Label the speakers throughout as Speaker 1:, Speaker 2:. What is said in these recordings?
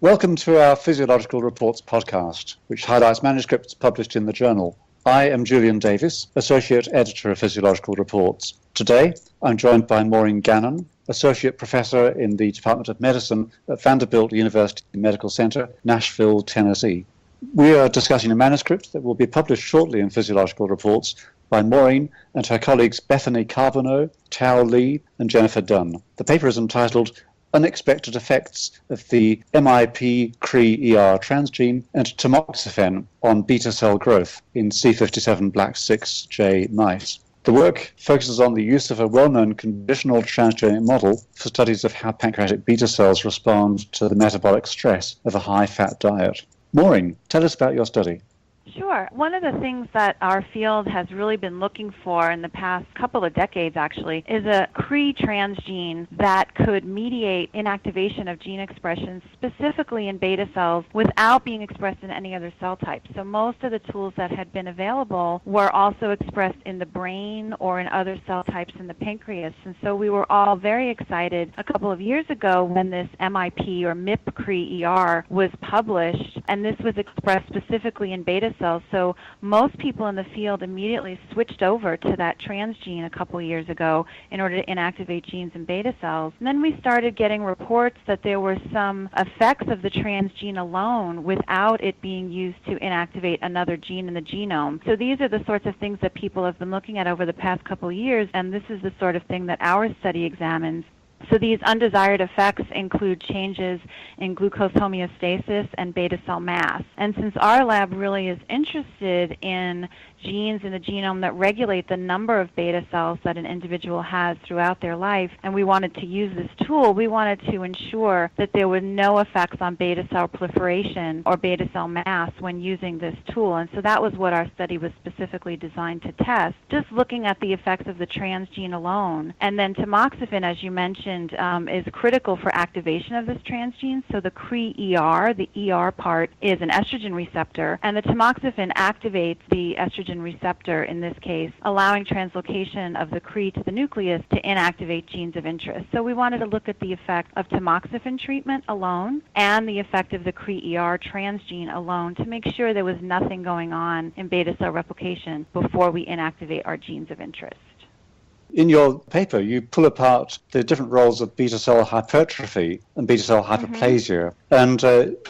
Speaker 1: Welcome to our Physiological Reports podcast, which highlights manuscripts published in the journal. I am Julian Davis, Associate Editor of Physiological Reports. Today, I'm joined by Maureen Gannon, Associate Professor in the Department of Medicine at Vanderbilt University Medical Center, Nashville, Tennessee. We are discussing a manuscript that will be published shortly in Physiological Reports by Maureen and her colleagues Bethany Carbonneau, Tao Li, and Jennifer Dunn. The paper is entitled Unexpected Effects of the MIP-CreER Transgene and Tamoxifen on Beta Cell Growth in C57 Black 6J mice. The work focuses on the use of a well-known conditional transgenic model for studies of how pancreatic beta cells respond to the metabolic stress of a high-fat diet. Maureen, tell us about your study.
Speaker 2: Sure. One of the things that our field has really been looking for in the past couple of decades, actually, is a CreE transgene that could mediate inactivation of gene expression specifically in beta cells without being expressed in any other cell type. So most of the tools that had been available were also expressed in the brain or in other cell types in the pancreas. And so we were all very excited a couple of years ago when this MIP or MIP-CreER was published, and this was expressed specifically in beta cells. So most people in the field immediately switched over to that transgene a couple years ago in order to inactivate genes in beta cells. And then we started getting reports that there were some effects of the transgene alone without it being used to inactivate another gene in the genome. So these are the sorts of things that people have been looking at over the past couple years, and this is the sort of thing that our study examines. So these undesired effects include changes in glucose homeostasis and beta cell mass. And since our lab really is interested in genes in the genome that regulate the number of beta cells that an individual has throughout their life, and we wanted to use this tool, we wanted to ensure that there were no effects on beta cell proliferation or beta cell mass when using this tool. And so that was what our study was specifically designed to test, just looking at the effects of the transgene alone. And then tamoxifen, as you mentioned, is critical for activation of this transgene. So the CreER, the ER part, is an estrogen receptor, and the tamoxifen activates the estrogen receptor in this case, allowing translocation of the CreE to the nucleus to inactivate genes of interest. So we wanted to look at the effect of tamoxifen treatment alone and the effect of the CreER transgene alone to make sure there was nothing going on in beta cell replication before we inactivate our genes of interest.
Speaker 1: In your paper, you pull apart the different roles of beta cell hypertrophy and beta cell hyperplasia. And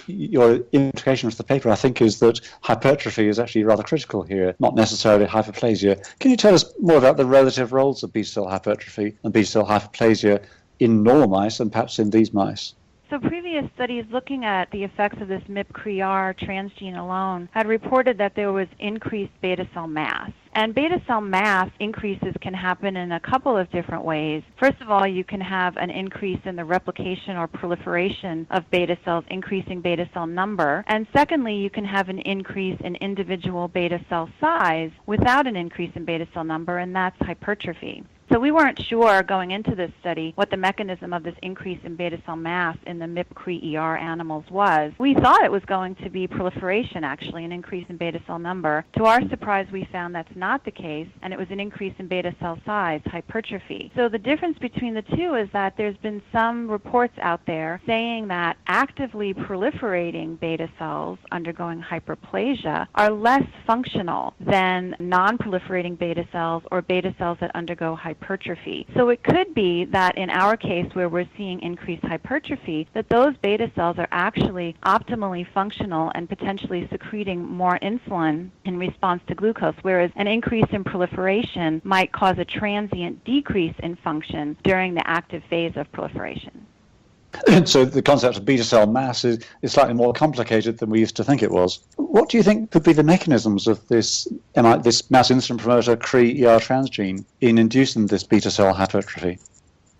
Speaker 1: your implication of the paper, I think, is that hypertrophy is actually rather critical here, not necessarily hyperplasia. Can you tell us more about the relative roles of beta cell hypertrophy and beta cell hyperplasia in normal mice and perhaps in these mice?
Speaker 2: So previous studies looking at the effects of this MIP-CreER transgene alone had reported that there was increased beta cell mass. And beta cell mass increases can happen in a couple of different ways. First of all, you can have an increase in the replication or proliferation of beta cells, increasing beta cell number. And secondly, you can have an increase in individual beta cell size without an increase in beta cell number, and that's hypertrophy. So we weren't sure going into this study what the mechanism of this increase in beta cell mass in the MIP-CreER animals was. We thought it was going to be proliferation, actually, an increase in beta cell number. To our surprise, we found that's not the case, and it was an increase in beta cell size, hypertrophy. So the difference between the two is that there's been some reports out there saying that actively proliferating beta cells undergoing hyperplasia are less functional than non-proliferating beta cells or beta cells that undergo hypertrophy. So it could be that in our case where we're seeing increased hypertrophy, that those beta cells are actually optimally functional and potentially secreting more insulin in response to glucose, whereas an increase in proliferation might cause a transient decrease in function during the active phase of proliferation.
Speaker 1: So the concept of beta cell mass is slightly more complicated than we used to think it was. What do you think could be the mechanisms of this mass insulin promoter CreER transgene in inducing this beta cell hypertrophy?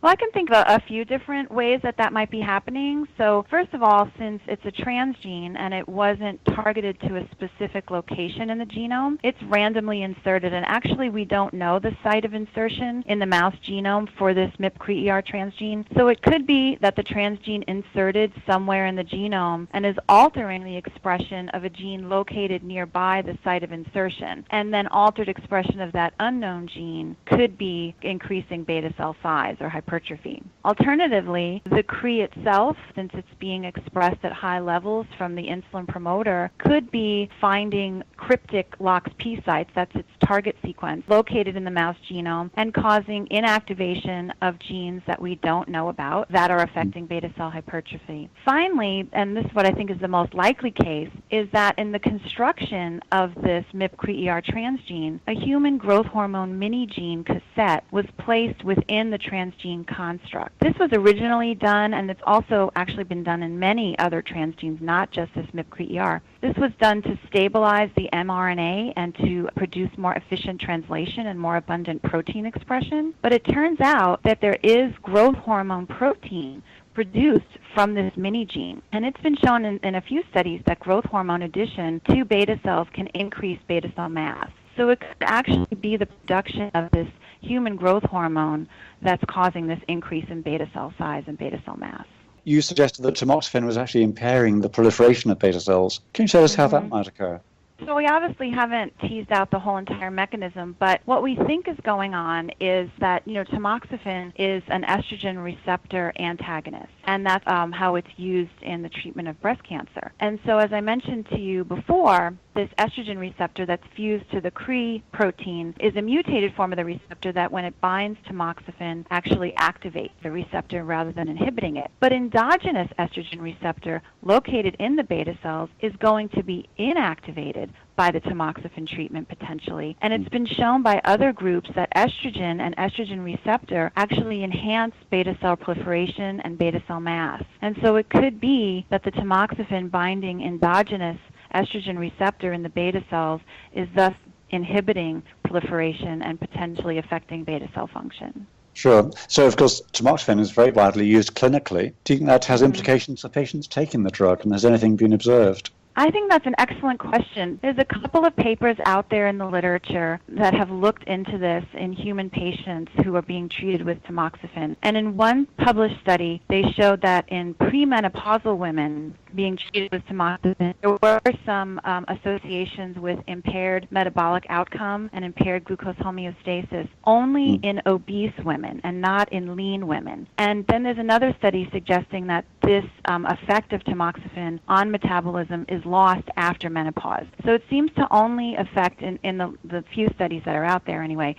Speaker 2: Well, I can think of a few different ways that might be happening. So first of all, since it's a transgene and it wasn't targeted to a specific location in the genome, it's randomly inserted. And actually, we don't know the site of insertion in the mouse genome for this MIP-CreER transgene. So it could be that the transgene inserted somewhere in the genome and is altering the expression of a gene located nearby the site of insertion. And then altered expression of that unknown gene could be increasing beta cell size or hypertrophy. hypertrophy. Alternatively, the CreE itself, since it's being expressed at high levels from the insulin promoter, could be finding cryptic LOXP sites, that's its target sequence, located in the mouse genome and causing inactivation of genes that we don't know about that are affecting beta cell hypertrophy. Finally, and this is what I think is the most likely case, is that in the construction of this MIP-CreER transgene, a human growth hormone mini-gene cassette was placed within the transgene construct. This was originally done, and it's also actually been done in many other transgenes, not just this MIP-CreER. This was done to stabilize the mRNA and to produce more efficient translation and more abundant protein expression. But it turns out that there is growth hormone protein produced from this mini-gene. And it's been shown in a few studies that growth hormone addition to beta cells can increase beta cell mass. So it could actually be the production of this human growth hormone that's causing this increase in beta cell size and beta cell mass.
Speaker 1: You suggested that tamoxifen was actually impairing the proliferation of beta cells. Can you tell us how that might occur?
Speaker 2: So we obviously haven't teased out the whole entire mechanism, but what we think is going on is that, tamoxifen is an estrogen receptor antagonist, and that's how it's used in the treatment of breast cancer. And so as I mentioned to you before, this estrogen receptor that's fused to the CreE protein is a mutated form of the receptor that when it binds tamoxifen actually activates the receptor rather than inhibiting it. But endogenous estrogen receptor located in the beta cells is going to be inactivated by the tamoxifen treatment potentially. And it's been shown by other groups that estrogen and estrogen receptor actually enhance beta cell proliferation and beta cell mass. And so it could be that the tamoxifen binding endogenous estrogen receptor in the beta cells is thus inhibiting proliferation and potentially affecting beta cell function.
Speaker 1: Sure. So, of course, tamoxifen is very widely used clinically. Do you think that has implications for patients taking the drug, and has anything been observed?
Speaker 2: I think that's an excellent question. There's a couple of papers out there in the literature that have looked into this in human patients who are being treated with tamoxifen. And in one published study, they showed that in premenopausal women being treated with tamoxifen, there were some associations with impaired metabolic outcome and impaired glucose homeostasis only in obese women and not in lean women. And then there's another study suggesting that this effect of tamoxifen on metabolism is lost after menopause. So it seems to only affect, in the few studies that are out there anyway,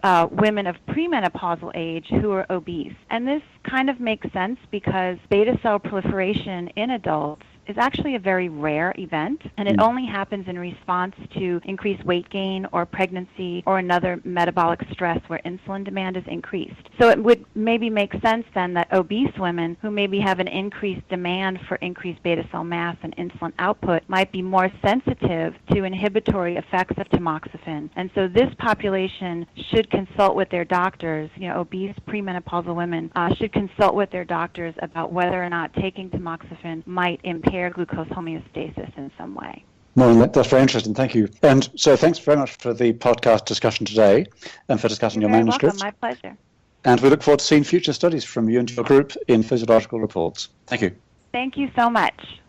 Speaker 2: women of premenopausal age who are obese. And this kind of makes sense because beta cell proliferation in adults is actually a very rare event, and it only happens in response to increased weight gain or pregnancy or another metabolic stress where insulin demand is increased. So it would maybe make sense then that obese women who maybe have an increased demand for increased beta cell mass and insulin output might be more sensitive to inhibitory effects of tamoxifen. And so this population should consult with their doctors, obese premenopausal women should consult with their doctors about whether or not taking tamoxifen might impair glucose homeostasis in some way.
Speaker 1: Maureen, that's very interesting. Thank you. And so thanks very much for the podcast discussion today and for discussing your manuscript.
Speaker 2: Welcome. My pleasure.
Speaker 1: And we look forward to seeing future studies from you and your group in Physiological Reports. Thank you.
Speaker 2: Thank you so much.